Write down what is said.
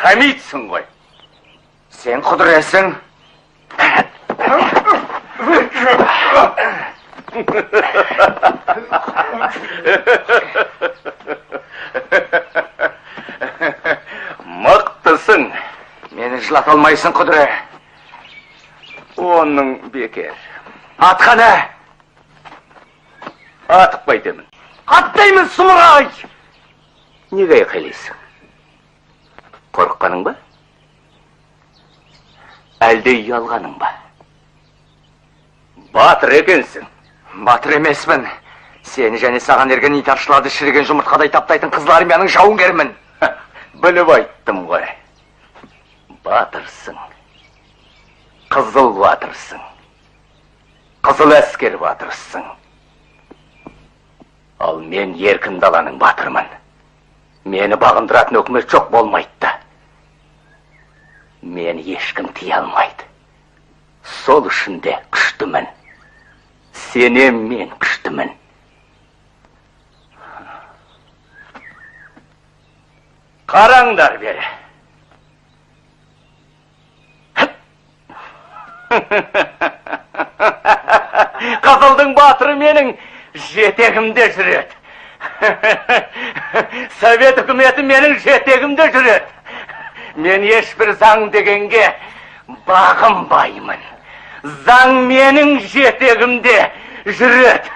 Хамитсың ғой. Сен құдіресің. Мықтысың. Мені жылата алмайсың, құдіре. Оның бекер. Атқаны. Атықпай демін. Аттаймын, сұмырай! Неге айқайлайсың? Қорыққаның ба? Әлде ұялғаның ба? Батыр екенсің. Батыр емеспін. Сені және саған ерген итаршыларды шіріген жұмыртқадай таптайтын қызларым менің жауынгермін. Біліп айттым ғой. Батырсың. Қызыл батырсың. Қызыл әскер батырсың. Ал мен еркін даланың батырмын. Мені бағындыратын өкімет жоқ болмайды. Мені ешкім тие алмайды. Сол үшін де күштімін. Сенем мен күштімін. Қараңдар бері. Қызылдың батыры менің жетегімде жүреді. Совет үкіметі менің жетегімде жүреді. Мен ешбір заң дегенге бағынбаймын. Заң менің жетегімде жүреді.